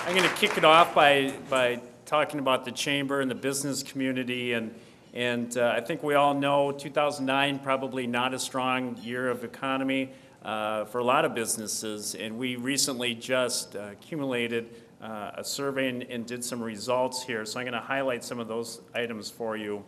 I'm going to kick it off by talking about the chamber and the business community, and I think we all know 2009 probably not a strong year of economy for a lot of businesses, and we recently just accumulated a survey and did some results here, so I'm going to highlight some of those items for you.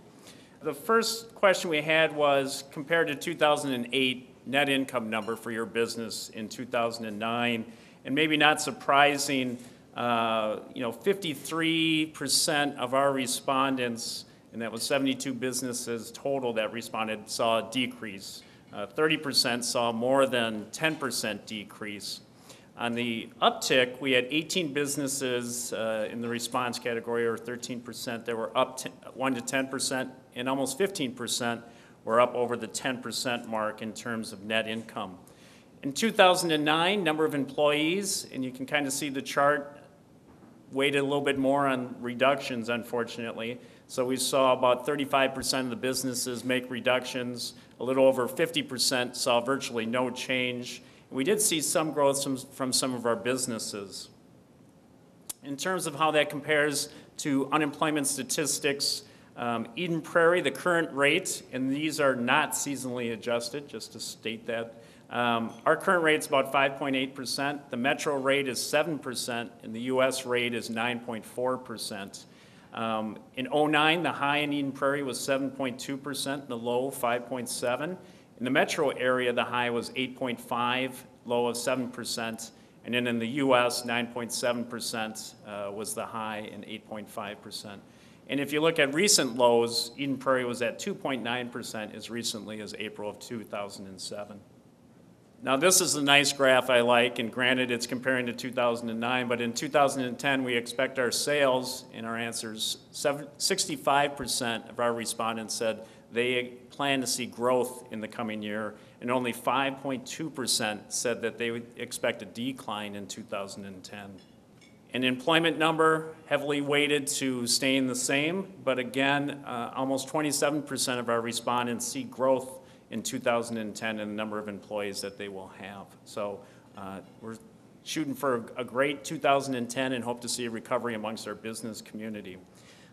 The first question we had was compared to 2008 net income number for your business in 2009, and maybe not surprising, 53% of our respondents, and that was 72 businesses total that responded, saw a decrease. 30% saw more than 10% decrease. On the uptick, we had 18 businesses in the response category, or 13%, that were up 1 to 10%, and almost 15% were up over the 10% mark in terms of net income. In 2009, number of employees, and you can kind of see the chart, weighted a little bit more on reductions, unfortunately. So we saw about 35% of the businesses make reductions. A little over 50% saw virtually no change. We did see some growth from some of our businesses. In terms of how that compares to unemployment statistics, Eden Prairie, the current rate, and these are not seasonally adjusted, just to state that, our current rate is about 5.8%. The metro rate is 7%, and the U.S. rate is 9.4%. In 2009, the high in Eden Prairie was 7.2%, the low 5.7%. In the metro area, the high was 8.5%, low of 7%, and then in the U.S., 9.7% was the high and 8.5%. And if you look at recent lows, Eden Prairie was at 2.9% as recently as April of 2007. Now this is a nice graph I like, and granted it's comparing to 2009, but in 2010 we expect our sales, in our answers, 65% of our respondents said they plan to see growth in the coming year, and only 5.2% said that they would expect a decline in 2010. An employment number heavily weighted to staying the same, but again, almost 27% of our respondents see growth in 2010 in the number of employees that they will have. So we're shooting for a great 2010 and hope to see a recovery amongst our business community.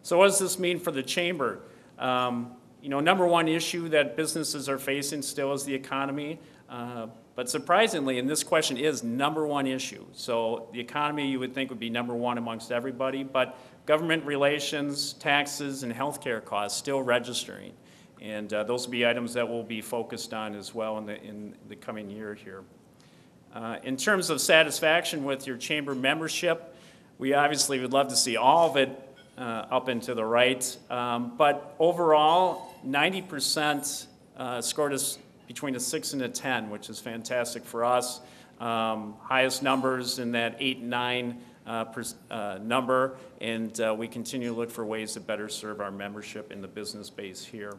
So what does this mean for the chamber? Number one issue that businesses are facing still is the economy. But surprisingly, and this question is number one issue. So the economy you would think would be number one amongst everybody, but government relations, taxes, and healthcare costs still registering. And those will be items that we'll be focused on as well in the coming year here. In terms of satisfaction with your chamber membership, we obviously would love to see all of it up and to the right. But overall, 90% scored us between a 6 and a 10, which is fantastic for us. Highest numbers in that 8 and 9 number, and we continue to look for ways to better serve our membership in the business base here.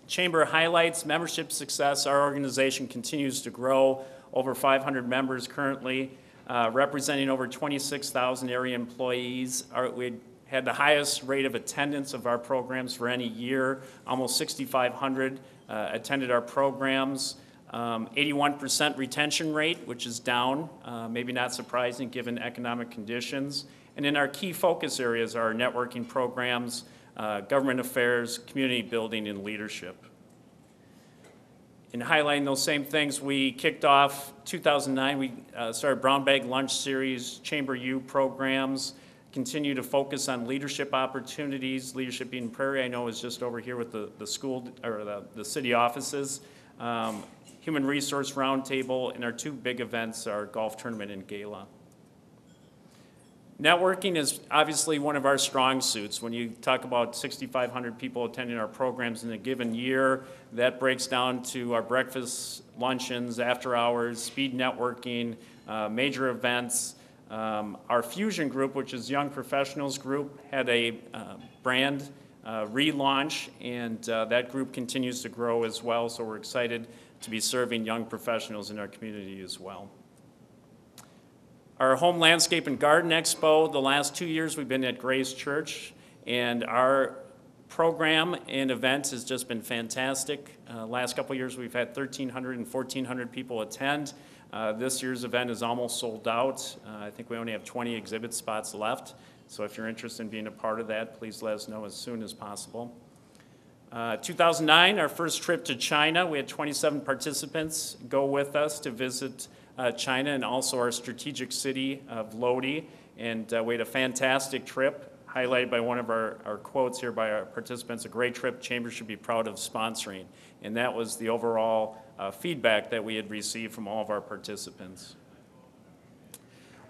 Chamber highlights membership success. Our organization continues to grow, over 500 members currently, representing over 26,000 area employees. We had the highest rate of attendance of our programs for any year. Almost 6,500 attended our programs. 81% retention rate, which is down, maybe not surprising given economic conditions. And in our key focus areas are our networking programs, government affairs, community building, and leadership. In highlighting those same things, we kicked off 2009, we started Brown Bag Lunch Series, Chamber U programs, continue to focus on leadership opportunities. Leadership Eden Prairie, I know, is just over here with the school, or the city offices. Human Resource Roundtable, and our two big events are Golf Tournament and Gala. Networking is obviously one of our strong suits. When you talk about 6,500 people attending our programs in a given year, that breaks down to our breakfast, luncheons, after hours, speed networking, major events. Our Fusion group, which is Young Professionals Group, had a brand relaunch, and that group continues to grow as well, so we're excited to be serving young professionals in our community as well. Our Home Landscape and Garden Expo, the last 2 years we've been at Grace Church, and our program and event has just been fantastic. Last couple of years we've had 1,300 and 1,400 people attend. This year's event is almost sold out. I think we only have 20 exhibit spots left. So if you're interested in being a part of that, please let us know as soon as possible. 2009, our first trip to China. We had 27 participants go with us to visit China and also our strategic city of Lodi. And we had a fantastic trip, highlighted by one of our quotes here by our participants, "A great trip Chamber should be proud of sponsoring." And that was the overall feedback that we had received from all of our participants.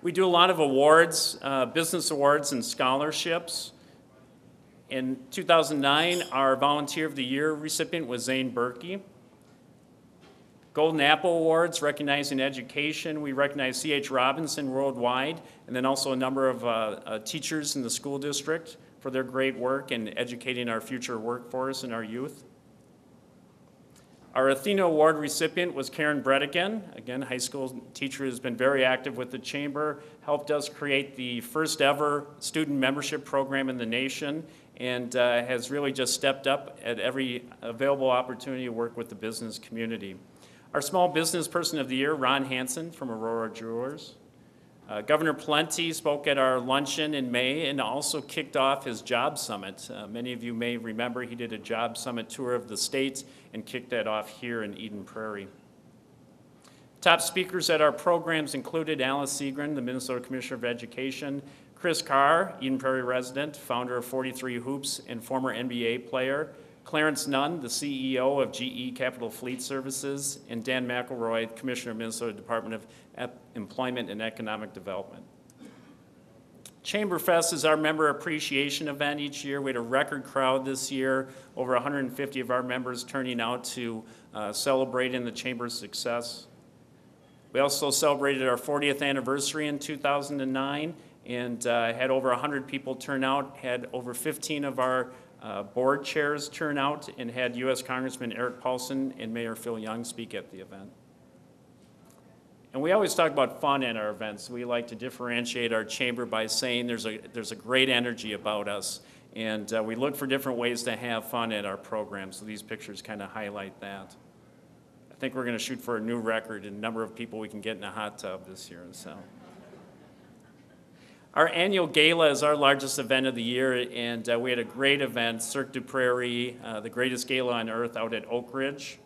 We do a lot of awards, business awards and scholarships. In 2009, our Volunteer of the Year recipient was Zane Berkey. Golden Apple Awards, recognizing education. We recognize C.H. Robinson worldwide, and then also a number of teachers in the school district for their great work in educating our future workforce and our youth. Our Athena Award recipient was Karen Bredigan. Again, high school teacher, has been very active with the Chamber, helped us create the first ever student membership program in the nation, and has really just stepped up at every available opportunity to work with the business community. Our Small Business Person of the Year, Ron Hansen from Aurora Jewelers. Governor Plenty spoke at our luncheon in May and also kicked off his job summit. Many of you may remember he did a job summit tour of the state and kicked that off here in Eden Prairie. Top speakers at our programs included Alice Segren, the Minnesota Commissioner of Education, Chris Carr, Eden Prairie resident, founder of 43 Hoops and former NBA player, Clarence Nunn, the CEO of GE Capital Fleet Services, and Dan McElroy, Commissioner of Minnesota Department of Employment and Economic Development. Chamber Fest is our member appreciation event each year. We had a record crowd this year, over 150 of our members turning out to celebrate in the Chamber's success. We also celebrated our 40th anniversary in 2009 and had over 100 people turn out, had over 15 of our board chairs turn out, and had U.S. Congressman Eric Paulson and Mayor Phil Young speak at the event. And we always talk about fun at our events. We like to differentiate our chamber by saying there's a great energy about us, and we look for different ways to have fun at our program, so these pictures kind of highlight that. I think we're going to shoot for a new record in the number of people we can get in a hot tub this year. So. Our annual gala is our largest event of the year, and we had a great event, Cirque du Prairie, the greatest gala on earth out at Oak Ridge.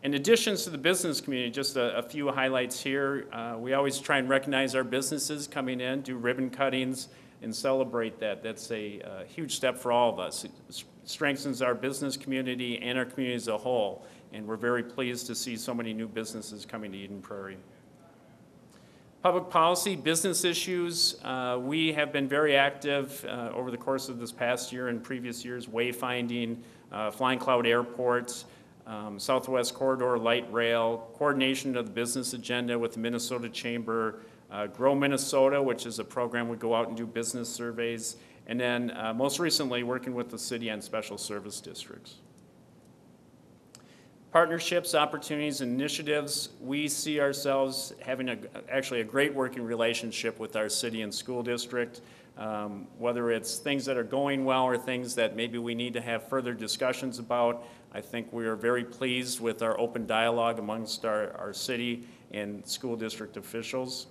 In addition to the business community, just a few highlights here. We always try and recognize our businesses coming in, do ribbon cuttings, and celebrate that. That's a huge step for all of us. It strengthens our business community and our community as a whole, and we're very pleased to see so many new businesses coming to Eden Prairie. Public policy, business issues, we have been very active over the course of this past year and previous years, wayfinding, Flying Cloud Airport, Southwest Corridor Light Rail, coordination of the business agenda with the Minnesota Chamber, Grow Minnesota, which is a program we go out and do business surveys, and then most recently working with the city on special service districts. Partnerships, opportunities, and initiatives, we see ourselves having actually a great working relationship with our city and school district, whether it's things that are going well or things that maybe we need to have further discussions about. I think we are very pleased with our open dialogue amongst our city and school district officials.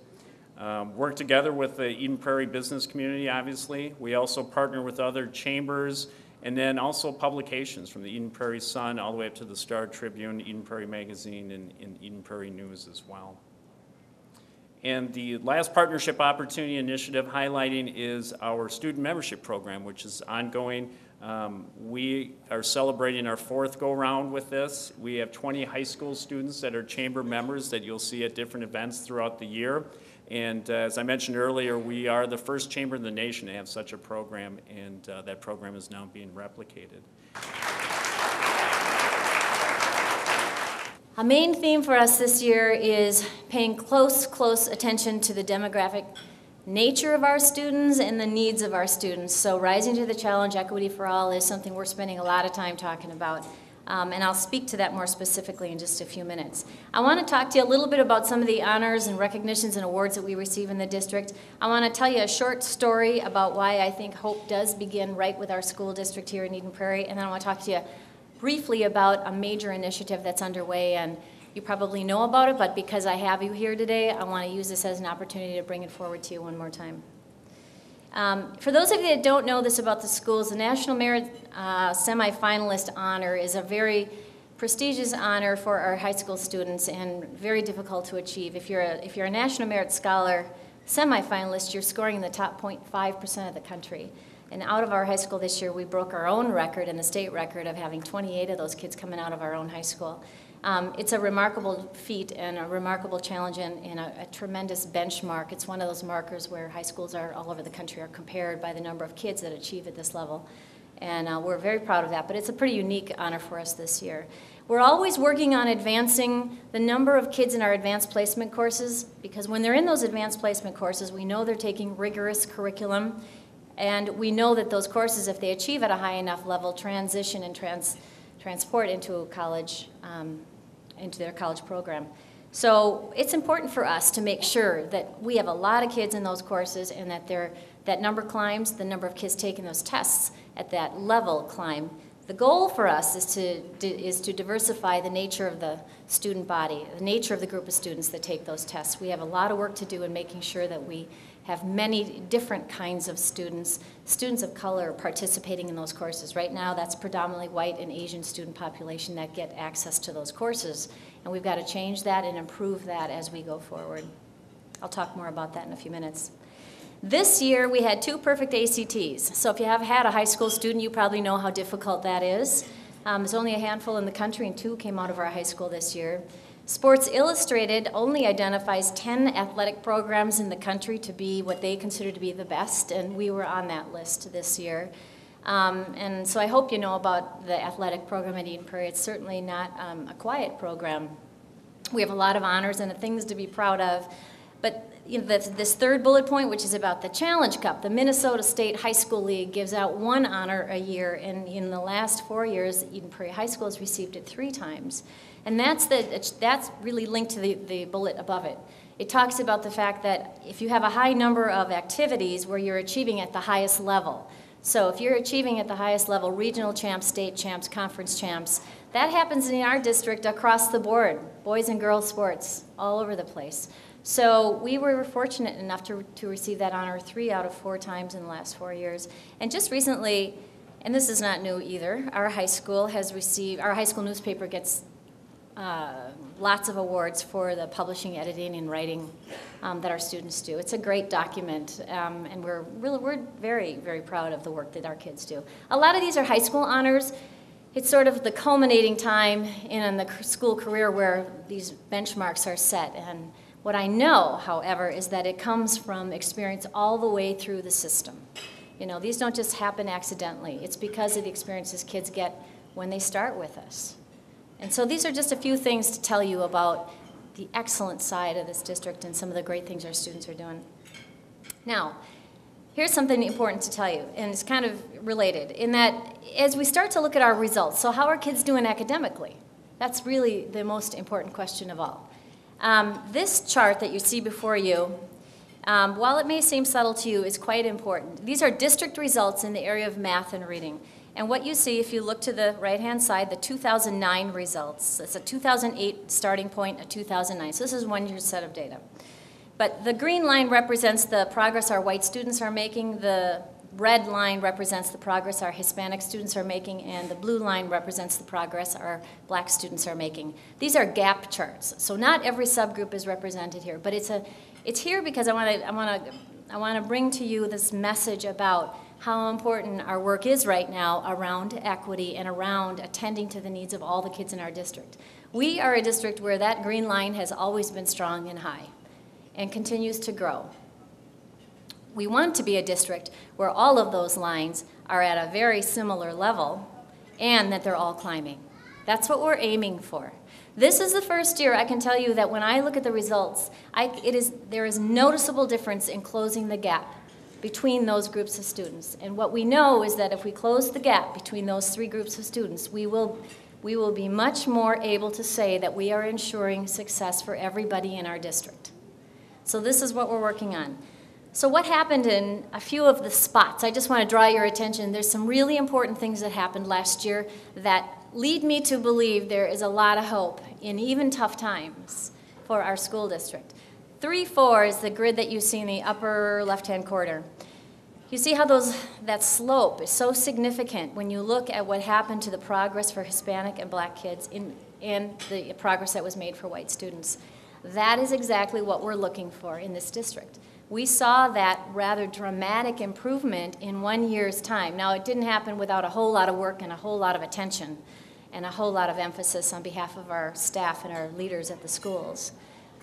Work together with the Eden Prairie business community, obviously. We also partner with other chambers, and then also publications from the Eden Prairie Sun all the way up to the Star Tribune, Eden Prairie Magazine, and Eden Prairie News as well. And the last partnership opportunity initiative highlighting is our student membership program, which is ongoing. We are celebrating our 4th go-round with this. We have 20 high school students that are chamber members that you'll see at different events throughout the year. And as I mentioned earlier, we are the first chamber in the nation to have such a program, and that program is now being replicated. A main theme for us this year is paying close attention to the demographic nature of our students and the needs of our students. So rising to the challenge, equity for all, is something we're spending a lot of time talking about. And I'll speak to that more specifically in just a few minutes. I want to talk to you a little bit about some of the honors and recognitions and awards that we receive in the district. I want to tell you a short story about why I think hope does begin right with our school district here in Eden Prairie, and then I want to talk to you briefly about a major initiative that's underway. And You probably know about it, but because I have you here today, I want to use this as an opportunity to bring it forward to you one more time. For those of you that don't know this about the schools, the National Merit Semifinalist Honor is a very prestigious honor for our high school students and very difficult to achieve. If you're a National Merit Scholar semifinalist, you're scoring in the top 0.5% of the country. And out of our high school this year, we broke our own record and the state record of having 28 of those kids coming out of our own high school. It's a remarkable feat and a remarkable challenge and a tremendous benchmark. It's one of those markers where high schools all over the country are compared by the number of kids that achieve at this level. And we're very proud of that, but it's a pretty unique honor for us this year. We're always working on advancing the number of kids in our advanced placement courses, because when they're in those advanced placement courses, we know they're taking rigorous curriculum, and we know that those courses, if they achieve at a high enough level, transition and transport into college, into their college program. So it's important for us to make sure that we have a lot of kids in those courses and that that number climbs, the number of kids taking those tests at that level climb. The goal for us is to diversify the nature of the student body, the nature of the group of students that take those tests. We have a lot of work to do in making sure that we have many different kinds of students of color participating in those courses. Right now, that's predominantly white and Asian student population that get access to those courses. And we've got to change that and improve that as we go forward. I'll talk more about that in a few minutes. This year, we had 2 perfect ACTs. So if you have had a high school student, you probably know how difficult that is. There's only a handful in the country, and 2 came out of our high school this year. Sports Illustrated only identifies 10 athletic programs in the country to be what they consider to be the best, and we were on that list this year. And so I hope you know about the athletic program at Eden Prairie. It's certainly not a quiet program. We have a lot of honors and things to be proud of. But you know, this third bullet point, which is about the Challenge Cup, the Minnesota State High School League gives out 1 honor a year, and in the last 4 years, Eden Prairie High School has received it 3 times. And that's really linked to the bullet above it. It talks about the fact that if you have a high number of activities where you're achieving at the highest level, so if you're achieving at the highest level, regional champs, state champs, conference champs, that happens in our district across the board, boys and girls sports, all over the place. So we were fortunate enough to receive that honor 3 out of 4 times in the last 4 years. And just recently, and this is not new either, our high school newspaper gets lots of awards for the publishing, editing, and writing that our students do. It's a great document, and we're very, very proud of the work that our kids do. A lot of these are high school honors. It's sort of the culminating time in the school career where these benchmarks are set. And what I know, however, is that it comes from experience all the way through the system. You know, these don't just happen accidentally. It's because of the experiences kids get when they start with us. And so these are just a few things to tell you about the excellent side of this district and some of the great things our students are doing. Now, here's something important to tell you, and it's kind of related, in that as we start to look at our results, so how are kids doing academically? That's really the most important question of all. This chart that you see before you, while it may seem subtle to you, is quite important. These are district results in the area of math and reading. And what you see, if you look to the right-hand side, the 2009 results. It's a 2008 starting point, a 2009. So this is 1 year's set of data. But the green line represents the progress our white students are making. The red line represents the progress our Hispanic students are making, and the blue line represents the progress our black students are making. These are gap charts. So not every subgroup is represented here, but it's here because I want to bring to you this message about how important our work is right now around equity and around attending to the needs of all the kids in our district. We are a district where that green line has always been strong and high and continues to grow. We want to be a district where all of those lines are at a very similar level and that they're all climbing. That's what we're aiming for. This is the first year I can tell you that when I look at the results, there is noticeable difference in closing the gap between those groups of students. And what we know is that if we close the gap between those 3 groups of students, we will be much more able to say that we are ensuring success for everybody in our district. So this is what we're working on. So what happened in a few of the spots? I just want to draw your attention. There's some really important things that happened last year that lead me to believe there is a lot of hope in even tough times for our school district. 3-4 is the grid that you see in the upper left-hand corner. You see how that slope is so significant when you look at what happened to the progress for Hispanic and Black kids and the progress that was made for white students. That is exactly what we're looking for in this district. We saw that rather dramatic improvement in 1 year's time. Now, it didn't happen without a whole lot of work and a whole lot of attention and a whole lot of emphasis on behalf of our staff and our leaders at the schools.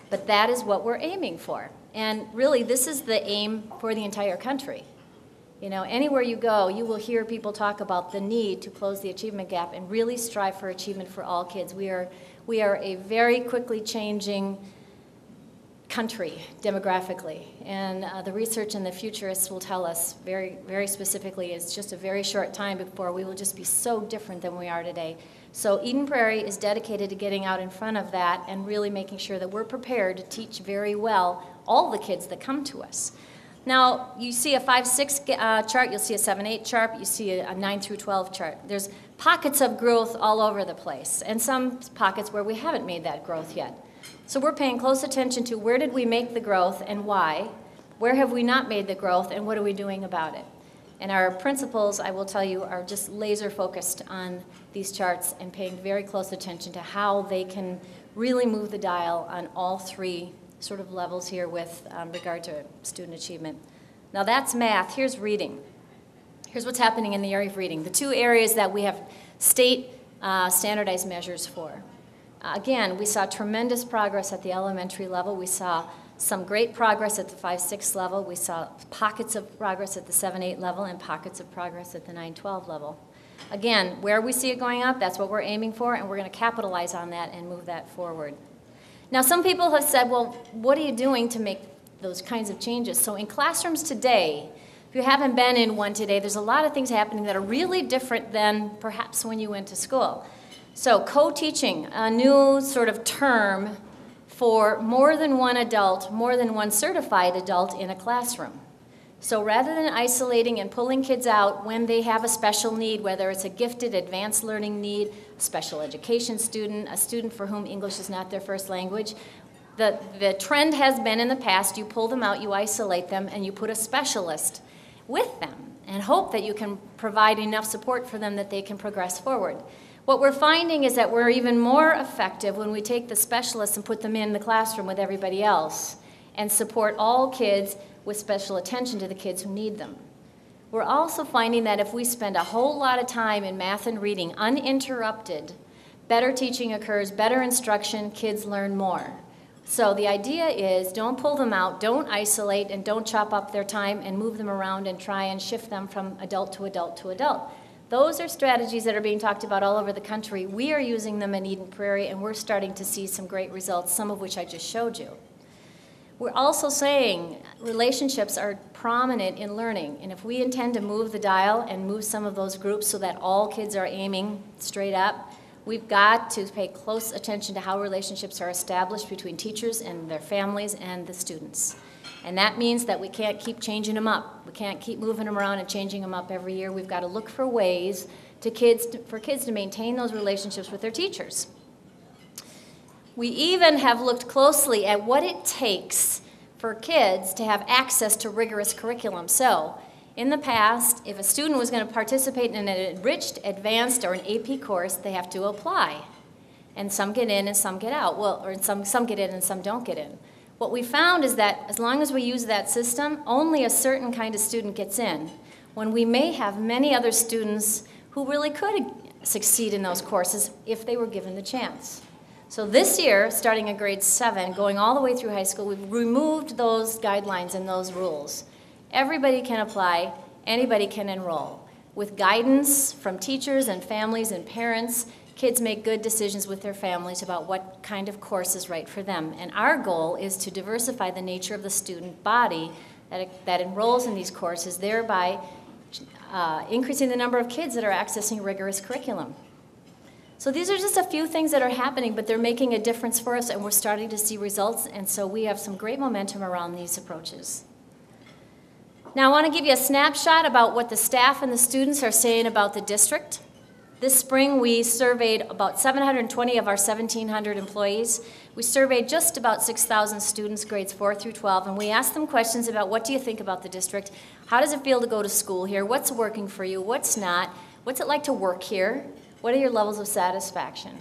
But that is what we're aiming for. And really, this is the aim for the entire country. You know, anywhere you go, you will hear people talk about the need to close the achievement gap and really strive for achievement for all kids. We are a very quickly changing country demographically, and the research and the futurists will tell us very, very specifically it's just a very short time before we will just be so different than we are today. So Eden Prairie is dedicated to getting out in front of that and really making sure that we're prepared to teach very well all the kids that come to us. Now, you see a 5-6 chart, you'll see a 7-8 chart, you see a 9-12 chart. There's pockets of growth all over the place, and some pockets where we haven't made that growth yet. So we're paying close attention to where did we make the growth and why, where have we not made the growth, and what are we doing about it. And our principals, I will tell you, are just laser focused on these charts and paying very close attention to how they can really move the dial on all three sort of levels here with regard to student achievement. Now that's math. Here's reading. Here's what's happening in the area of reading. The two areas that we have state standardized measures for. Again, we saw tremendous progress at the elementary level. We saw some great progress at the 5-6 level. We saw pockets of progress at the 7-8 level and pockets of progress at the 9-12 level. Again, where we see it going up, that's what we're aiming for, and we're going to capitalize on that and move that forward. Now, some people have said, well, what are you doing to make those kinds of changes? So in classrooms today, if you haven't been in one today, there's a lot of things happening that are really different than perhaps when you went to school. So co-teaching, a new sort of term for more than one adult, more than one certified adult in a classroom. So rather than isolating and pulling kids out when they have a special need, whether it's a gifted advanced learning need, a special education student, a student for whom English is not their first language, the trend has been in the past, you pull them out, you isolate them, and you put a specialist with them and hope that you can provide enough support for them that they can progress forward. What we're finding is that we're even more effective when we take the specialists and put them in the classroom with everybody else and support all kids with special attention to the kids who need them. We're also finding that if we spend a whole lot of time in math and reading uninterrupted, better teaching occurs, better instruction, kids learn more. So the idea is don't pull them out, don't isolate, and don't chop up their time and move them around and try and shift them from adult to adult to adult. Those are strategies that are being talked about all over the country. We are using them in Eden Prairie, and we're starting to see some great results, some of which I just showed you. We're also saying relationships are prominent in learning, and if we intend to move the dial and move some of those groups so that all kids are aiming straight up, we've got to pay close attention to how relationships are established between teachers and their families and the students. And that means that we can't keep changing them up. We can't keep moving them around and changing them up every year. We've got to look for ways for kids to maintain those relationships with their teachers. We even have looked closely at what it takes for kids to have access to rigorous curriculum. So, in the past, if a student was going to participate in an enriched, advanced, or an AP course, they have to apply. And some get in and some get out. Well, or some get in and some don't get in. What we found is that as long as we use that system, only a certain kind of student gets in, when we may have many other students who really could succeed in those courses if they were given the chance. So this year, starting at grade 7, going all the way through high school, we've removed those guidelines and those rules. Everybody can apply, anybody can enroll. With guidance from teachers and families and parents, kids make good decisions with their families about what kind of course is right for them. And our goal is to diversify the nature of the student body that enrolls in these courses, thereby increasing the number of kids that are accessing rigorous curriculum. So these are just a few things that are happening, but they're making a difference for us, and we're starting to see results, and so we have some great momentum around these approaches. Now I want to give you a snapshot about what the staff and the students are saying about the district. This spring, we surveyed about 720 of our 1,700 employees. We surveyed just about 6,000 students, grades 4 through 12, and we asked them questions about what do you think about the district? How does it feel to go to school here? What's working for you? What's not? What's it like to work here? What are your levels of satisfaction?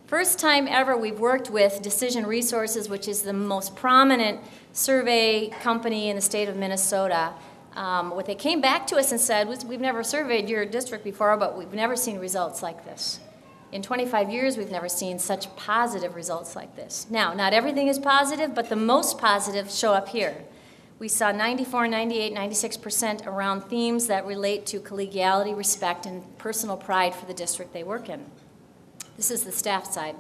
First time ever we've worked with Decision Resources, which is the most prominent survey company in the state of Minnesota. What they came back to us and said was, we've never surveyed your district before, but we've never seen results like this. In 25 years, we've never seen such positive results like this. Now, not everything is positive, but the most positive show up here. We saw 94, 98, 96% around themes that relate to collegiality, respect, and personal pride for the district they work in. This is the staff side.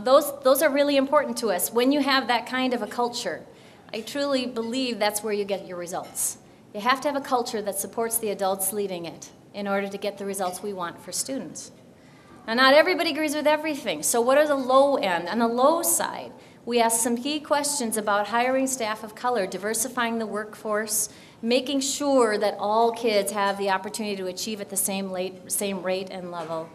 Those are really important to us. When you have that kind of a culture, I truly believe that's where you get your results. You have to have a culture that supports the adults leading it in order to get the results we want for students. Now, not everybody agrees with everything, so what are the low end? On the low side, we asked some key questions about hiring staff of color, diversifying the workforce, making sure that all kids have the opportunity to achieve at the same rate and level,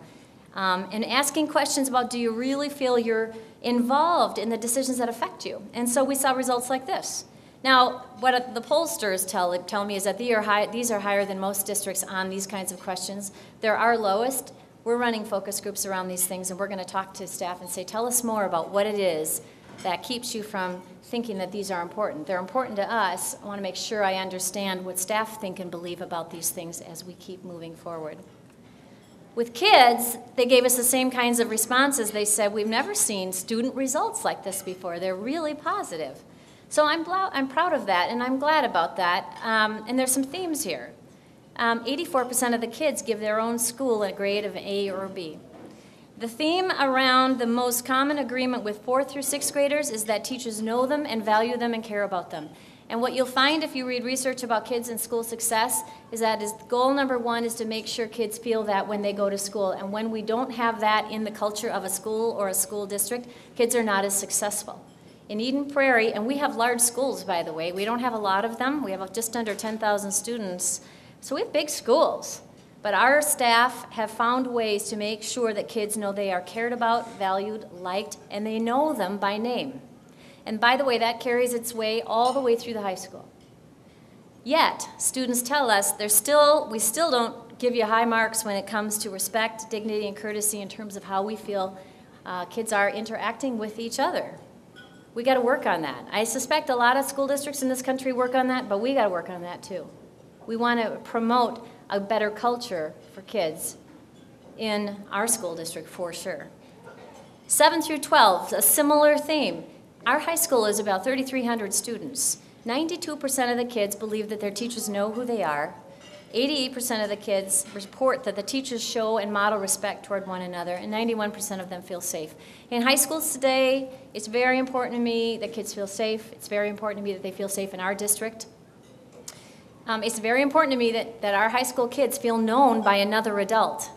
and asking questions about, do you really feel you're involved in the decisions that affect you? And so we saw results like this. Now, what the pollsters tell me is that these are higher than most districts on these kinds of questions. They're our lowest. We're running focus groups around these things, and we're going to talk to staff and say, tell us more about what it is that keeps you from thinking that these are important. They're important to us. I want to make sure I understand what staff think and believe about these things as we keep moving forward. With kids, they gave us the same kinds of responses. They said, we've never seen student results like this before. They're really positive. So I'm proud of that, and I'm glad about that. And there's some themes here. 84% of the kids give their own school a grade of A or B. The theme around the most common agreement with 4th through 6th graders is that teachers know them and value them and care about them. And what you'll find if you read research about kids and school success is that goal number one is to make sure kids feel that when they go to school. And when we don't have that in the culture of a school or a school district, kids are not as successful. In Eden Prairie, and we have large schools, by the way, we don't have a lot of them. We have just under 10,000 students. So we have big schools. But our staff have found ways to make sure that kids know they are cared about, valued, liked, and they know them by name. And by the way, that carries its way all the way through the high school. Yet, students tell us we still don't give you high marks when it comes to respect, dignity, and courtesy in terms of how we feel kids are interacting with each other. We got to work on that. I suspect a lot of school districts in this country work on that, but we got to work on that too. We want to promote a better culture for kids in our school district for sure. 7 through 12, a similar theme. Our high school is about 3,300 students. 92% of the kids believe that their teachers know who they are. 88% of the kids report that the teachers show and model respect toward one another, and 91% of them feel safe. In high schools today, it's very important to me that kids feel safe. It's very important to me that they feel safe in our district. It's very important to me that our high school kids feel known by another adult,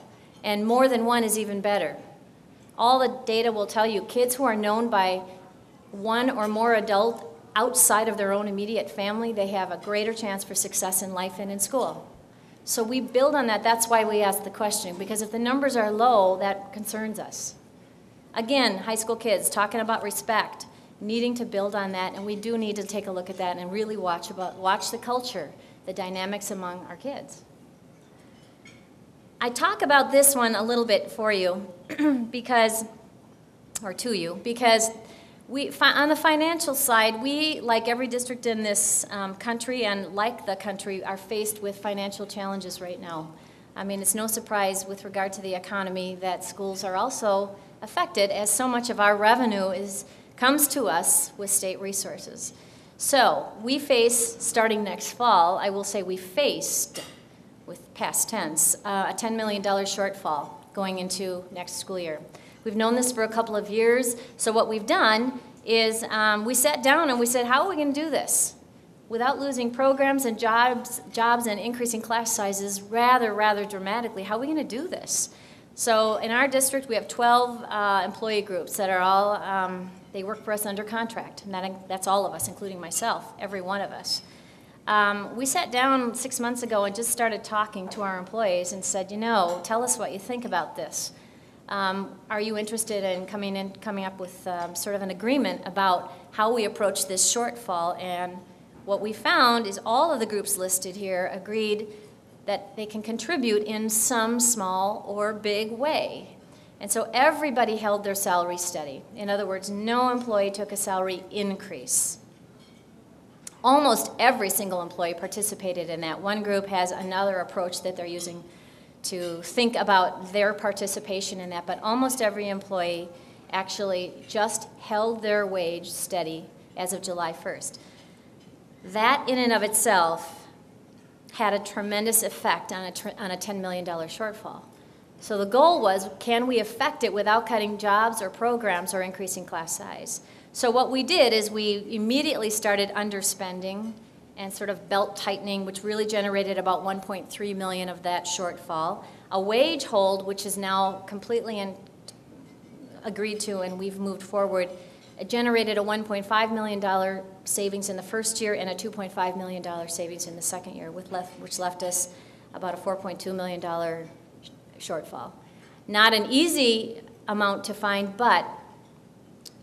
and more than one is even better. All the data will tell you kids who are known by one or more adult outside of their own immediate family, they have a greater chance for success in life and in school. So we build on that. That's why we ask the question, because if the numbers are low, that concerns us. Again, high school kids talking about respect, needing to build on that, and we do need to take a look at that and really watch the culture, the dynamics among our kids. I talk about this one a little bit for you because on the financial side, we, like every district in this country and like the country, are faced with financial challenges right now. I mean, it's no surprise with regard to the economy that schools are also affected, as so much of our revenue comes to us with state resources. So we face, starting next fall, I will say we faced, with past tense, a $10 million shortfall going into next school year. We've known this for a couple of years, so what we've done is we sat down and we said, how are we going to do this without losing programs and jobs and increasing class sizes rather dramatically? How are we going to do this? So in our district, we have 12 employee groups that are all, they work for us under contract, and that's all of us, including myself, every one of us. We sat down 6 months ago and just started talking to our employees and said, tell us what you think about this. Are you interested in coming up with sort of an agreement about how we approach this shortfall? And what we found is all of the groups listed here agreed that they can contribute in some small or big way. And so everybody held their salary steady. In other words, no employee took a salary increase. Almost every single employee participated in that. One group has another approach that they're using to think about their participation in that, but almost every employee actually just held their wage steady as of July 1st. That in and of itself had a tremendous effect on a $10 million shortfall. So the goal was, can we affect it without cutting jobs or programs or increasing class size? So what we did is we immediately started underspending and sort of belt tightening, which really generated about $1.3 million of that shortfall. A wage hold, which is now completely agreed to and we've moved forward, it generated a $1.5 million savings in the first year and a $2.5 million savings in the second year, which left us about a $4.2 million shortfall. Not an easy amount to find, but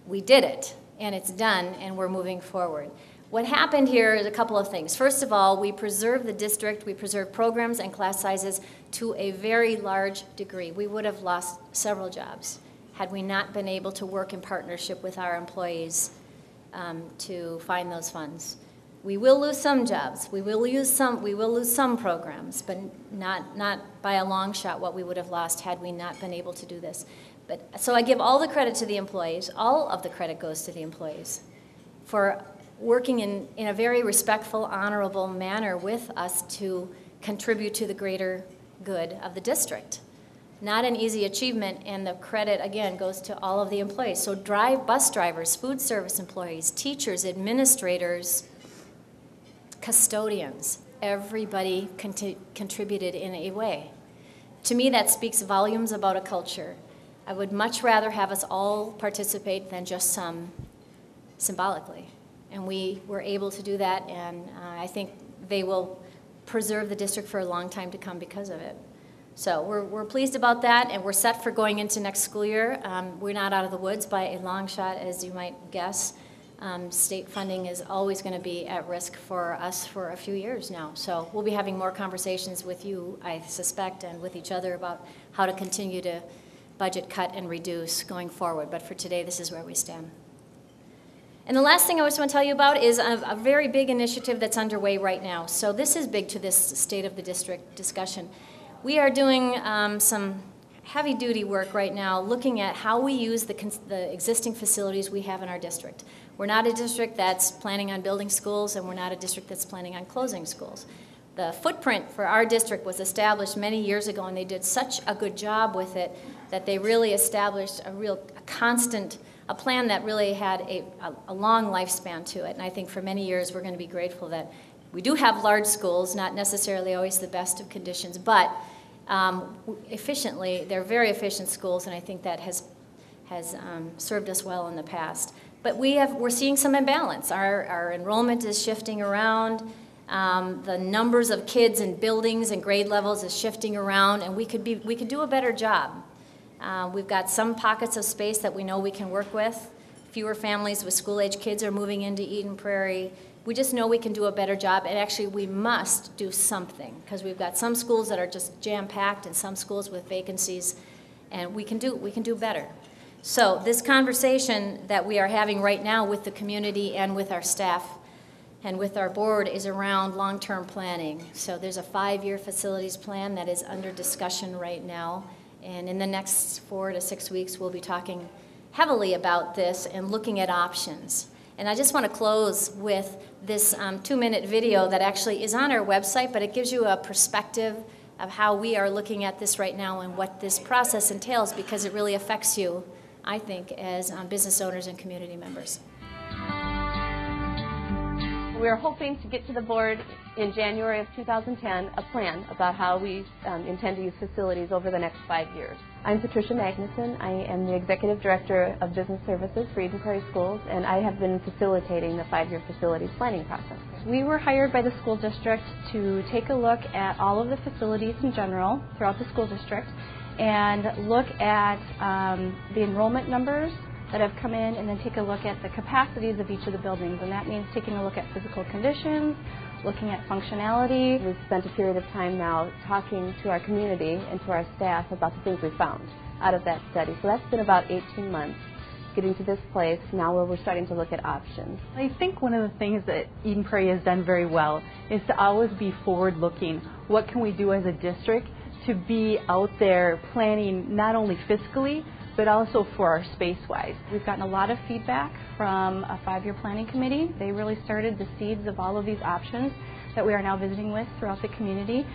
we did it, and it's done, and we're moving forward. What happened here is a couple of things. First of all, we preserved the district, we preserved programs and class sizes to a very large degree. We would have lost several jobs had we not been able to work in partnership with our employees to find those funds. We will lose some jobs, we will lose some programs, but not by a long shot what we would have lost had we not been able to do this. So I give all the credit to the employees, all of the credit goes to the employees for working in a very respectful, honorable manner with us to contribute to the greater good of the district. Not an easy achievement, and the credit, again, goes to all of the employees. So bus drivers, food service employees, teachers, administrators, custodians, everybody contributed in a way. To me, that speaks volumes about a culture. I would much rather have us all participate than just some symbolically. And we were able to do that, and I think they will preserve the district for a long time to come because of it. So we're pleased about that, and we're set for going into next school year. We're not out of the woods by a long shot, as you might guess. State funding is always going to be at risk for us for a few years now. So we'll be having more conversations with you, I suspect, and with each other about how to continue to budget cut and reduce going forward. But for today, this is where we stand. And the last thing I just want to tell you about is a very big initiative that's underway right now. So this is big to this State of the District discussion. We are doing some heavy-duty work right now looking at how we use the existing facilities we have in our district. We're not a district that's planning on building schools, and we're not a district that's planning on closing schools. The footprint for our district was established many years ago, and they did such a good job with it that they really established a plan that really had a long lifespan to it. And I think for many years we're going to be grateful that we do have large schools, not necessarily always the best of conditions, but efficiently, they're very efficient schools, and I think that has served us well in the past. But we're seeing some imbalance. Our enrollment is shifting around. The numbers of kids in buildings and grade levels is shifting around, and we could do a better job. We've got some pockets of space that we know we can work with. Fewer families with school-age kids are moving into Eden Prairie. We just know we can do a better job, and actually we must do something, because we've got some schools that are just jam-packed and some schools with vacancies, and we can do better. So this conversation that we are having right now with the community and with our staff and with our board is around long-term planning. So there's a 5-year facilities plan that is under discussion right now, and in the next 4 to 6 weeks we'll be talking heavily about this and looking at options. And I just want to close with this 2-minute video that actually is on our website, but it gives you a perspective of how we are looking at this right now and what this process entails, because it really affects you, I think, as business owners and community members. We are hoping to get to the board in January of 2010 a plan about how we intend to use facilities over the next 5 years. I'm Patricia Magnuson. I am the Executive Director of Business Services for Eden Prairie Schools, and I have been facilitating the 5-year facilities planning process. We were hired by the school district to take a look at all of the facilities in general throughout the school district and look at the enrollment numbers that have come in, and then take a look at the capacities of each of the buildings, and that means taking a look at physical conditions, looking at functionality. We've spent a period of time now talking to our community and to our staff about the things we found out of that study. So that's been about 18 months getting to this place now where we're starting to look at options. I think one of the things that Eden Prairie has done very well is to always be forward-looking. What can we do as a district to be out there planning not only fiscally, but also for our space-wise. We've gotten a lot of feedback from a 5-year planning committee. They really started the seeds of all of these options that we are now visiting with throughout the community.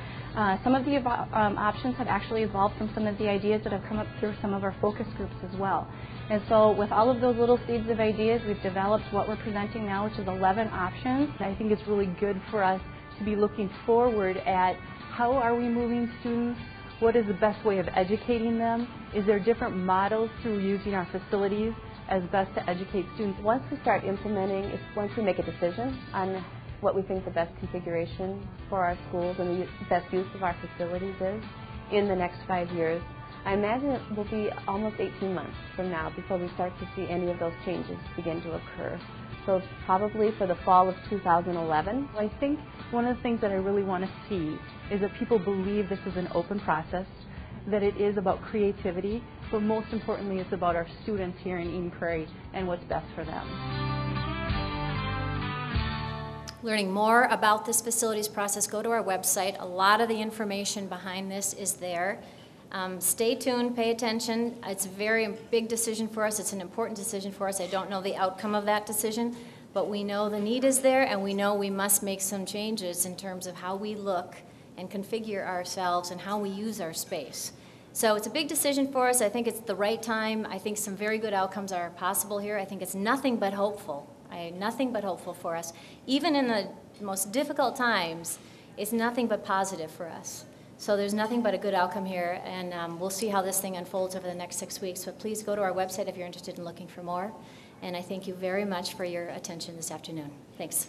Some of the options have actually evolved from some of the ideas that have come up through some of our focus groups as well. And so with all of those little seeds of ideas, we've developed what we're presenting now, which is 11 options. I think it's really good for us to be looking forward at how are we moving students. What is the best way of educating them? Is there different models through using our facilities as best to educate students? Once we start implementing, once we make a decision on what we think the best configuration for our schools and the best use of our facilities is in the next 5 years, I imagine it will be almost 18 months from now before we start to see any of those changes begin to occur. So probably for the fall of 2011. I think one of the things that I really want to see is that people believe this is an open process, that it is about creativity, but most importantly it's about our students here in Eden Prairie and what's best for them. Learning more about this facilities process, go to our website. A lot of the information behind this is there. Stay tuned, pay attention. It's a very big decision for us. It's an important decision for us. I don't know the outcome of that decision, but we know the need is there, and we know we must make some changes in terms of how we look and configure ourselves and how we use our space. So it's a big decision for us. I think it's the right time. I think some very good outcomes are possible here. I think it's nothing but hopeful. Nothing but hopeful for us. Even in the most difficult times, it's nothing but positive for us. So there's nothing but a good outcome here, and we'll see how this thing unfolds over the next 6 weeks. But please go to our website if you're interested in looking for more. And I thank you very much for your attention this afternoon. Thanks.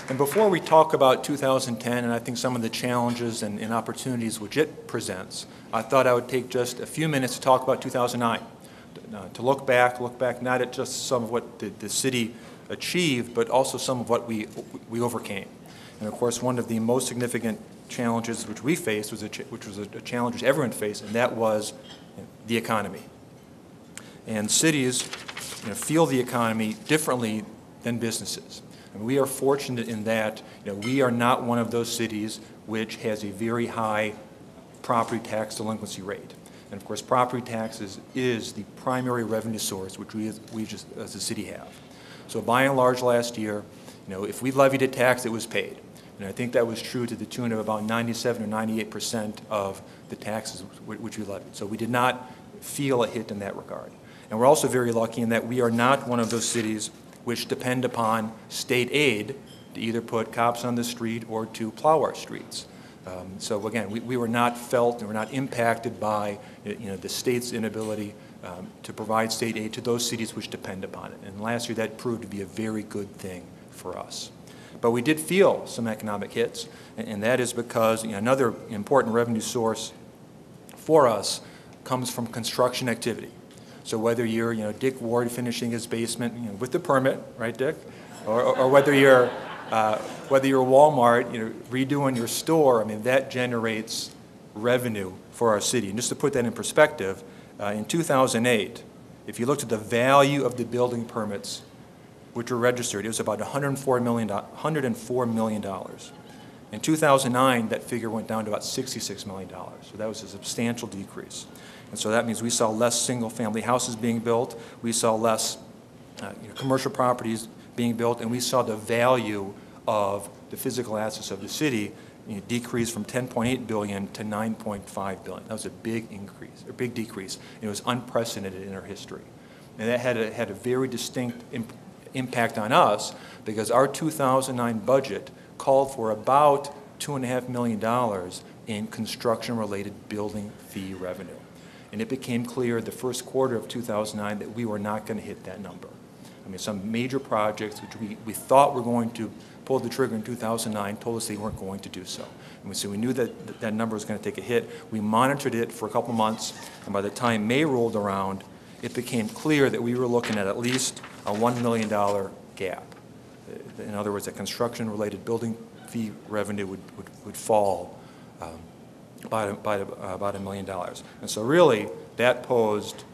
And before we talk about 2010 and I think some of the challenges and opportunities which it presents, I thought I would take just a few minutes to talk about 2009, to look back not at just some of what the city achieved, but also some of what we overcame. And of course, one of the most significant challenges which we faced was which was a challenge which everyone faced, and that was the economy. And cities feel the economy differently than businesses. And we are fortunate in that we are not one of those cities which has a very high property tax delinquency rate. And of course, property taxes is the primary revenue source which we just as a city have. So by and large last year, if we levied a tax, it was paid. And I think that was true to the tune of about 97 or 98% of the taxes which we levied. So we did not feel a hit in that regard. And we're also very lucky in that we are not one of those cities which depend upon state aid to either put cops on the street or to plow our streets. So again, we were not felt, we were not impacted by the state's inability to provide state aid to those cities which depend upon it. And last year that proved to be a very good thing for us. But we did feel some economic hits, and that is because another important revenue source for us comes from construction activity. So whether you're Dick Ward finishing his basement with the permit, right, Dick, or whether you're Walmart redoing your store, I mean that generates revenue for our city. And just to put that in perspective, in 2008, if you looked at the value of the building permits which were registered, it was about $104 million. In 2009, that figure went down to about $66 million. So that was a substantial decrease. And so that means we saw less single-family houses being built, we saw less commercial properties being built, and we saw the value of the physical assets of the city decreased from $10.8 billion to $9.5 billion. That was a big increase, a big decrease. It was unprecedented in our history. And that had a very distinct impact on us because our 2009 budget called for about $2.5 million in construction-related building fee revenue. And it became clear the first quarter of 2009 that we were not going to hit that number. I mean, some major projects which we thought were going to pull the trigger in 2009 told us they weren't going to do so. And so we knew that that number was going to take a hit. We monitored it for a couple months, and by the time May rolled around, it became clear that we were looking at least a $1 million gap. In other words, that construction-related building fee revenue would fall by about $1 million. And so really, that posed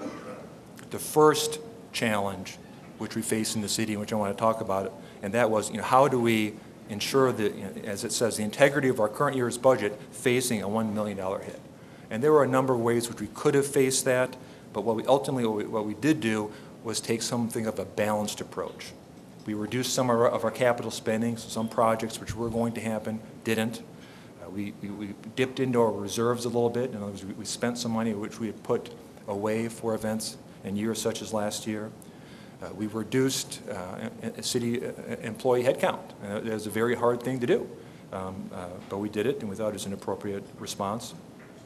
the first challenge which we face in the city, and which I want to talk about, and that was, how do we ensure that, as it says, the integrity of our current year's budget facing a $1 million hit. And there were a number of ways which we could have faced that, but what we did do was take something of a balanced approach. We reduced some of our capital spending, so some projects which were going to happen didn't. We dipped into our reserves a little bit. In other words, we spent some money which we had put away for events in years such as last year. We reduced city employee headcount. It was a very hard thing to do, but we did it, and we thought it was an appropriate response.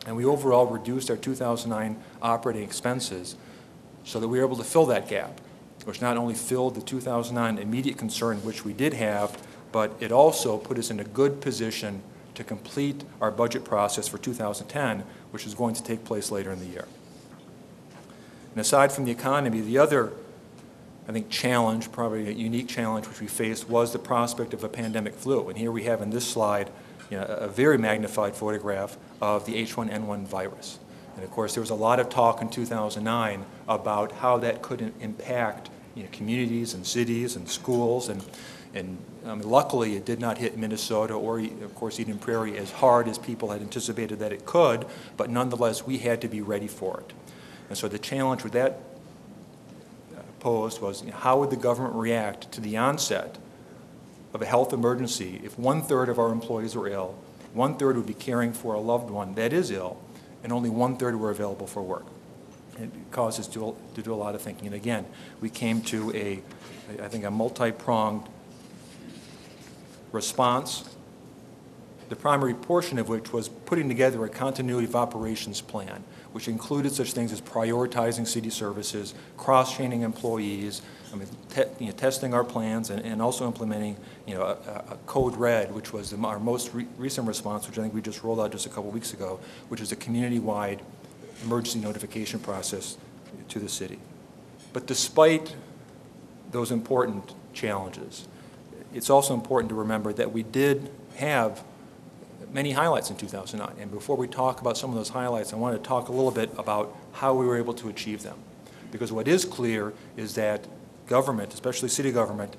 And we overall reduced our 2009 operating expenses so that we were able to fill that gap, which not only filled the 2009 immediate concern, which we did have, but it also put us in a good position to complete our budget process for 2010, which is going to take place later in the year. And aside from the economy, the other, I think, challenge, probably a unique challenge which we faced, was the prospect of a pandemic flu. And here we have in this slide a very magnified photograph of the H1N1 virus. And of course, there was a lot of talk in 2009 about how that could impact communities and cities and schools. And luckily, it did not hit Minnesota or, of course, Eden Prairie as hard as people had anticipated that it could. But nonetheless, we had to be ready for it. And so the challenge with that posed was, how would the government react to the onset of a health emergency if 1/3 of our employees were ill, 1/3 would be caring for a loved one that is ill, and only 1/3 were available for work? It caused us to do a lot of thinking. And again, we came to I think a multi-pronged response, the primary portion of which was putting together a continuity of operations plan, which included such things as prioritizing city services, cross-training employees, testing our plans, and also implementing a Code Red, which was our most recent response, which I think we just rolled out just a couple weeks ago, which is a community-wide emergency notification process to the city. But despite those important challenges, it's also important to remember that we did have many highlights in 2009. And before we talk about some of those highlights, I want to talk a little bit about how we were able to achieve them. Because what is clear is that government, especially city government,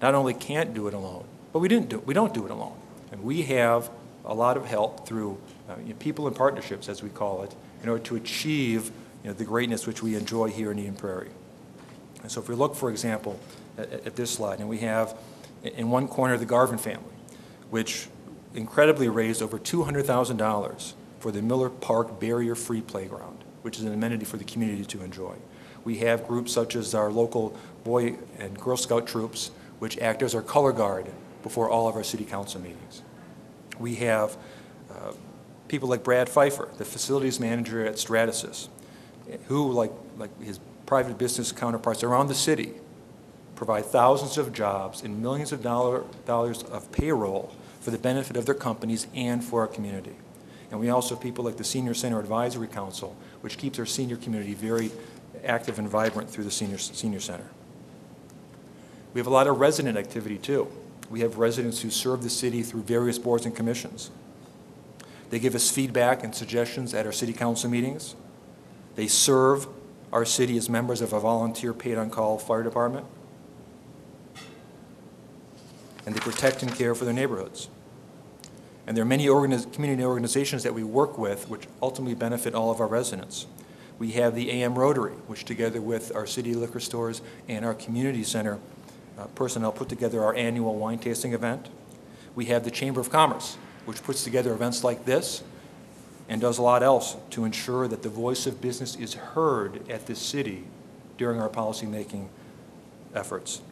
not only can't do it alone, but we don't do it alone. And we have a lot of help through people in partnerships, as we call it, in order to achieve the greatness which we enjoy here in Eden Prairie. And so if we look, for example, at this slide, and we have in one corner the Garvin family, which incredibly raised over $200,000 for the Miller Park barrier-free playground, which is an amenity for the community to enjoy. We have groups such as our local Boy and Girl Scout troops, which act as our color guard before all of our city council meetings. We have people like Brad Pfeiffer, the facilities manager at Stratasys, who, like his private business counterparts around the city, provide thousands of jobs and millions of dollars of payroll for the benefit of their companies and for our community. And we also have people like the Senior Center Advisory Council, which keeps our senior community very active and vibrant through the Senior Center. We have a lot of resident activity too. We have residents who serve the city through various boards and commissions. They give us feedback and suggestions at our city council meetings. They serve our city as members of a volunteer paid-on-call fire department. And they protect and care for their neighborhoods. And there are many community organizations that we work with which ultimately benefit all of our residents. We have the AM Rotary, which together with our city liquor stores and our community center personnel put together our annual wine tasting event. We have the Chamber of Commerce, which puts together events like this and does a lot else to ensure that the voice of business is heard at this city during our policymaking efforts.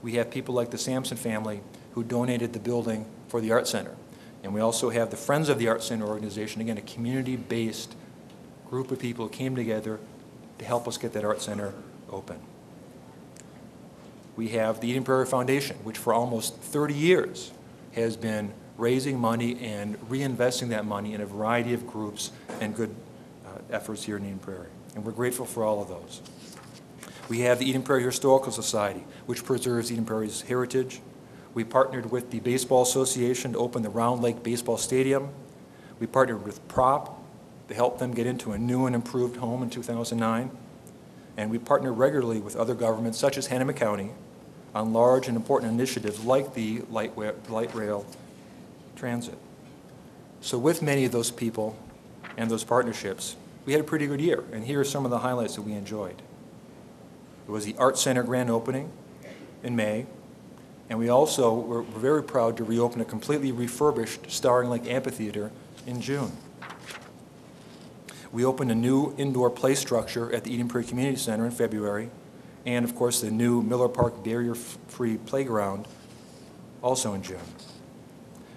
We have people like the Sampson family who donated the building for the Art Center. And we also have the Friends of the Art Center organization, again, a community-based group of people who came together to help us get that Art Center open. We have the Eden Prairie Foundation, which for almost 30 years has been raising money and reinvesting that money in a variety of groups and good efforts here in Eden Prairie. And we're grateful for all of those. We have the Eden Prairie Historical Society, which preserves Eden Prairie's heritage. We partnered with the Baseball Association to open the Round Lake Baseball Stadium. We partnered with Prop to help them get into a new and improved home in 2009. And we partner regularly with other governments, such as Hennepin County, on large and important initiatives like the light rail transit. So with many of those people and those partnerships, we had a pretty good year. And here are some of the highlights that we enjoyed. It was the Art Center grand opening in May. And we also were very proud to reopen a completely refurbished Starring Lake Amphitheater in June. We opened a new indoor play structure at the Eden Prairie Community Center in February, and of course the new Miller Park barrier-free playground also in June.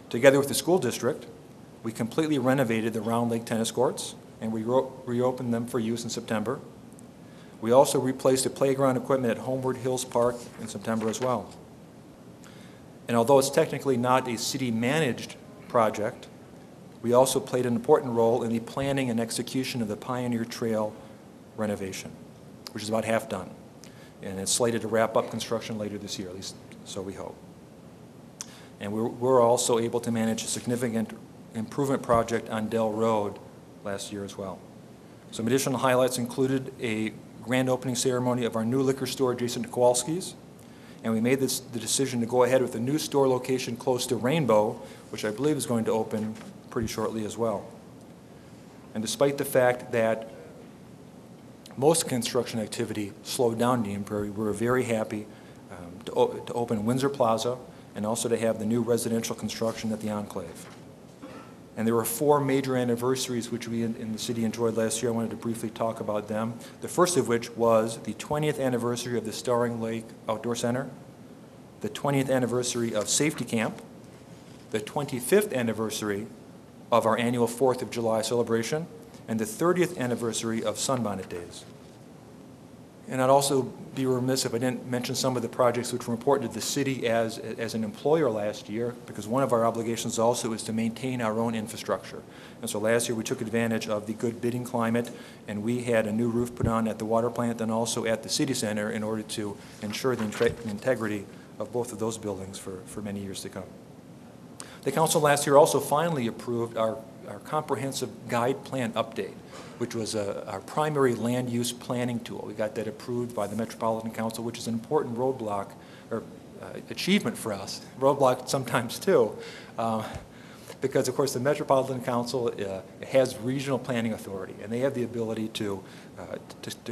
Together with the school district, we completely renovated the Round Lake tennis courts, and we reopened them for use in September. We also replaced the playground equipment at Homeward Hills Park in September as well. And although it's technically not a city-managed project, we also played an important role in the planning and execution of the Pioneer Trail renovation, which is about half done. And it's slated to wrap up construction later this year, at least so we hope. And we're also able to manage a significant improvement project on Dell Road last year as well. Some additional highlights included a grand opening ceremony of our new liquor store adjacent to Kowalski's. And we made the decision to go ahead with a new store location close to Rainbow, which I believe is going to open pretty shortly as well. And despite the fact that most construction activity slowed down in Eden Prairie, we were very happy to open Windsor Plaza and also to have the new residential construction at the Enclave. And there were 4 major anniversaries which we in the city enjoyed last year. I wanted to briefly talk about them. The first of which was the 20th anniversary of the Starring Lake Outdoor Center, the 20th anniversary of Safety Camp, the 25th anniversary of our annual 4th of July celebration, and the 30th anniversary of Sunbonnet Days. And I'd also be remiss if I didn't mention some of the projects which were important to the city as an employer last year, because one of our obligations also is to maintain our own infrastructure. And so last year we took advantage of the good bidding climate, and we had a new roof put on at the water plant and also at the city center in order to ensure the integrity of both of those buildings for many years to come. The council last year also finally approved our comprehensive guide plan update, which was our primary land use planning tool. We got that approved by the Metropolitan Council, which is an important roadblock or achievement for us. Roadblock sometimes too, because of course the Metropolitan Council has regional planning authority, and they have the ability to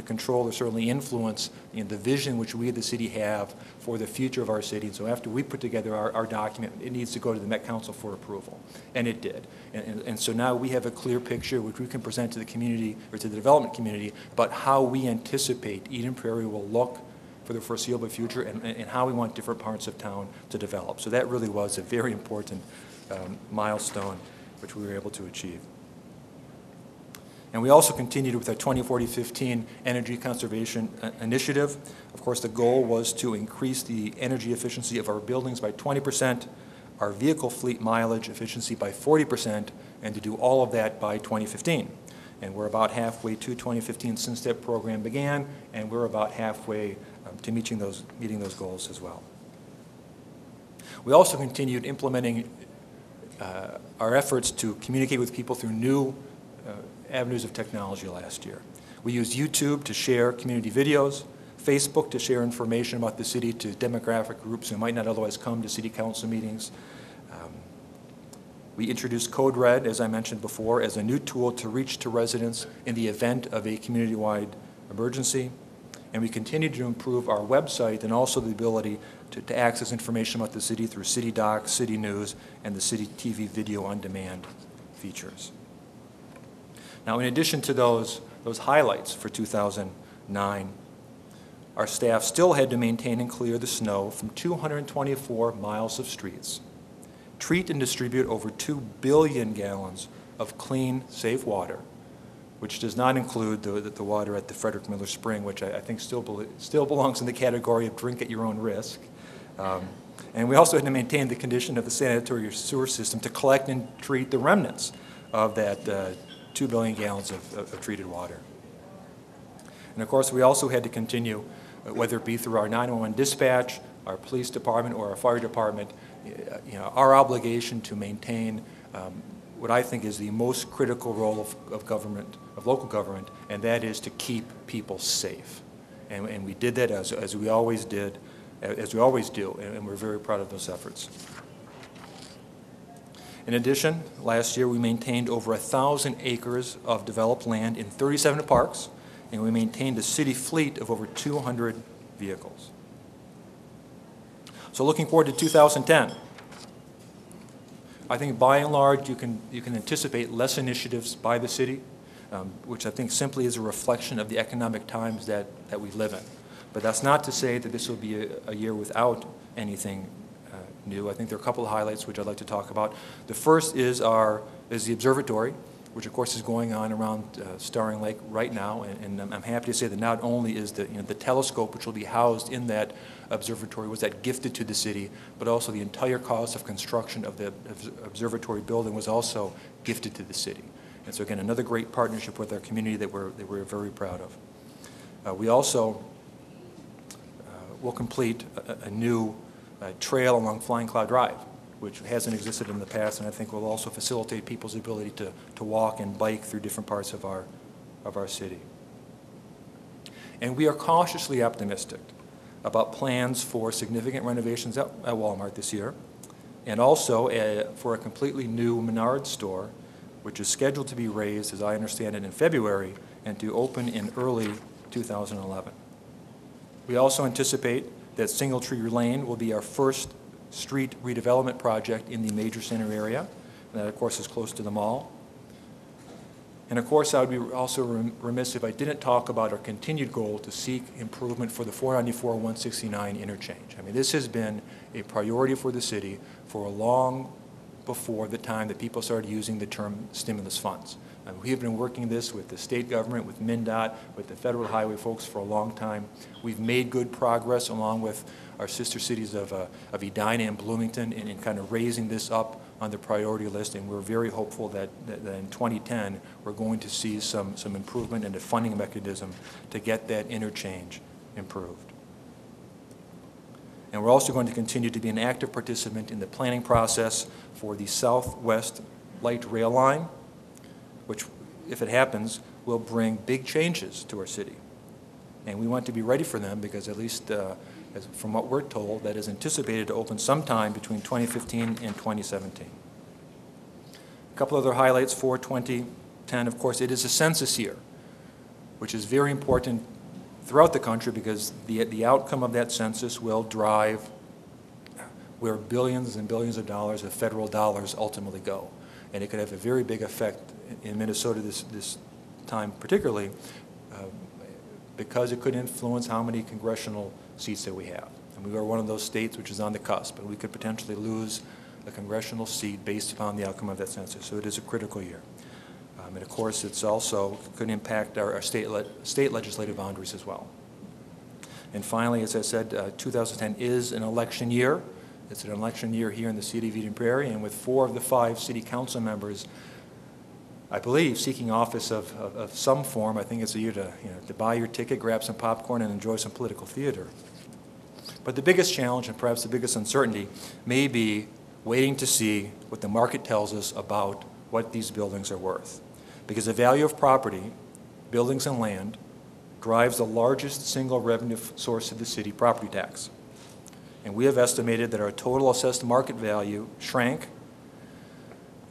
control or certainly influence the vision which we at the city have for the future of our city. And so after we put together our document, it needs to go to the Met Council for approval, and it did. And so now we have a clear picture which we can present to the community or to the development community about how we anticipate Eden Prairie will look for the foreseeable future and how we want different parts of town to develop. So that really was a very important milestone which we were able to achieve. And we also continued with our 2040-15 Energy Conservation Initiative. Of course, the goal was to increase the energy efficiency of our buildings by 20%, our vehicle fleet mileage efficiency by 40%, and to do all of that by 2015. And we're about halfway to 2015 since that program began, and we're about halfway to meeting those goals as well. We also continued implementing our efforts to communicate with people through new avenues of technology last year. We used YouTube to share community videos, Facebook to share information about the city to demographic groups who might not otherwise come to city council meetings. We introduced Code Red, as I mentioned before, as a new tool to reach to residents in the event of a community-wide emergency. And we continued to improve our website and also the ability to access information about the city through City Docs, City News, and the City TV video on demand features. Now, in addition to those highlights for 2009, our staff still had to maintain and clear the snow from 224 miles of streets, treat and distribute over 2 billion gallons of clean, safe water, which does not include the water at the Frederick Miller Spring, which I think still belongs in the category of drink at your own risk. And we also had to maintain the condition of the sanitary sewer system to collect and treat the remnants of that 2 billion gallons of treated water. And of course, we also had to continue, whether it be through our 911 dispatch, our police department, or our fire department, our obligation to maintain what I think is the most critical role of government, of local government, and that is to keep people safe. And we did that as we always did, as we always do, and we're very proud of those efforts. In addition, last year we maintained over 1,000 acres of developed land in 37 parks, and we maintained a city fleet of over 200 vehicles. So looking forward to 2010, I think by and large you can anticipate less initiatives by the city, which I think simply is a reflection of the economic times that we live in. But that's not to say that this will be a year without anything new. I think there are a couple of highlights which I'd like to talk about. The first is the observatory, which of course is going on around Starring Lake right now, and I'm happy to say that not only is the telescope which will be housed in that observatory was that gifted to the city, but also the entire cost of construction of the observatory building was also gifted to the city. And so again, another great partnership with our community that we're very proud of. We also will complete a new trail along Flying Cloud Drive, which hasn't existed in the past, and I think will also facilitate people's ability to walk and bike through different parts of our city. And we are cautiously optimistic about plans for significant renovations at Walmart this year, and also for a completely new Menards store, which is scheduled to be raised, as I understand it, in February, and to open in early 2011. We also anticipate that Singletree Lane will be our first street redevelopment project in the major center area, and that of course is close to the mall. And of course I would be also remiss if I didn't talk about our continued goal to seek improvement for the 494-169 interchange. I mean, this has been a priority for the city for long before the time that people started using the term stimulus funds. We have been working this with the state government, with MnDOT, with the federal highway folks for a long time. We've made good progress along with our sister cities of Edina and Bloomington in kind of raising this up on the priority list, and we're very hopeful that in 2010 we're going to see some improvement in the funding mechanism to get that interchange improved. And we're also going to continue to be an active participant in the planning process for the Southwest Light Rail Line, which, if it happens, will bring big changes to our city. And we want to be ready for them because, at least from what we're told, that is anticipated to open sometime between 2015 and 2017. A couple other highlights for 2010, of course, it is a census year, which is very important throughout the country because the outcome of that census will drive where billions and billions of dollars of federal dollars ultimately go. And it could have a very big effect in Minnesota this time particularly because it could influence how many congressional seats that we have. And we are one of those states which is on the cusp, and we could potentially lose a congressional seat based upon the outcome of that census. So it is a critical year. And of course, it's also could impact our state legislative boundaries as well. And finally, as I said, 2010 is an election year. It's an election year here in the city of Eden Prairie, and with 4 of the 5 city council members, I believe, seeking office of some form, I think it's a year to buy your ticket, grab some popcorn, and enjoy some political theater. But the biggest challenge, and perhaps the biggest uncertainty, may be waiting to see what the market tells us about what these buildings are worth. Because the value of property, buildings and land, drives the largest single revenue source of the city, property tax. And we have estimated that our total assessed market value shrank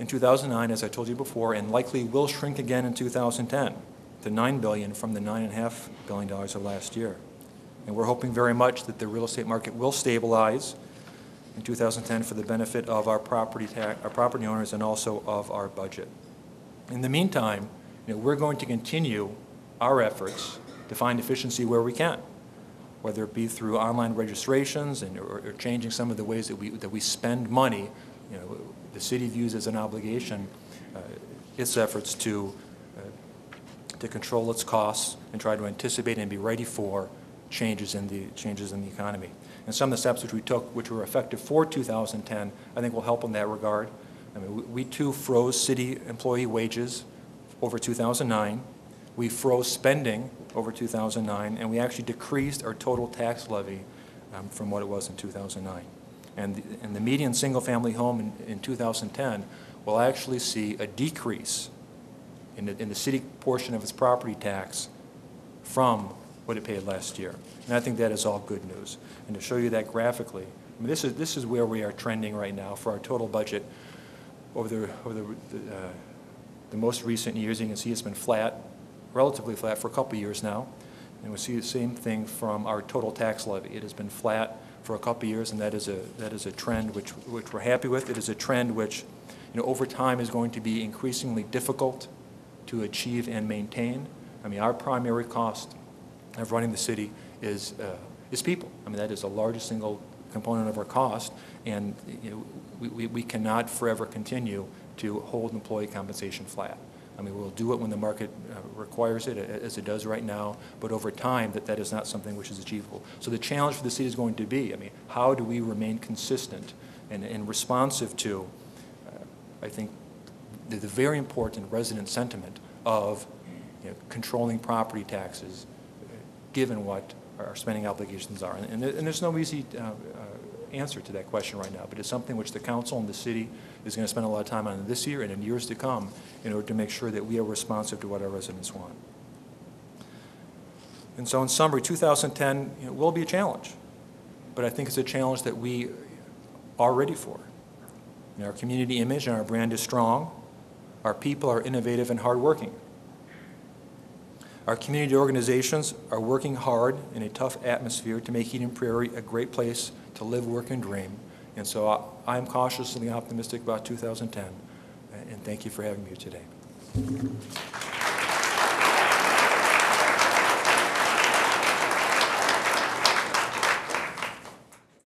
in 2009, as I told you before, and likely will shrink again in 2010 to $9 billion from the $9.5 billion of last year. And we're hoping very much that the real estate market will stabilize in 2010 for the benefit of our property owners and also of our budget. In the meantime, we're going to continue our efforts to find efficiency where we can, whether it be through online registrations or changing some of the ways that we spend money. The city views as an obligation its efforts to control its costs and try to anticipate and be ready for changes in the economy. And some of the steps which we took, which were effective for 2010, I think will help in that regard. I mean, we too froze city employee wages over 2009. We froze spending over 2009, and we actually decreased our total tax levy from what it was in 2009. And the median single-family home in 2010 will actually see a decrease in the city portion of its property tax from what it paid last year. And I think that is all good news. And to show you that graphically, I mean, this is where we are trending right now for our total budget over the most recent years. You can see it's been flat, relatively flat for a couple years now. And we see the same thing from our total tax levy. It has been flat for a couple years, and that is a trend which we're happy with. It is a trend which, over time is going to be increasingly difficult to achieve and maintain. I mean, our primary cost of running the city is people. I mean, that is the largest single component of our cost, and we cannot forever continue to hold employee compensation flat. I mean, we'll do it when the market requires it, as it does right now, but over time, that is not something which is achievable. So the challenge for the city is going to be, I mean, how do we remain consistent and responsive to, I think, the very important resident sentiment of controlling property taxes, given what our spending obligations are. And there's no easy answer to that question right now, but it's something which the council and the city is going to spend a lot of time on this year and in years to come in order to make sure that we are responsive to what our residents want. And so in summary, 2010 will be a challenge, but I think it's a challenge that we are ready for. Our community image and our brand is strong. Our people are innovative and hardworking. Our community organizations are working hard in a tough atmosphere to make Eden Prairie a great place to live, work, and dream. And so I'm cautiously optimistic about 2010, and thank you for having me here today.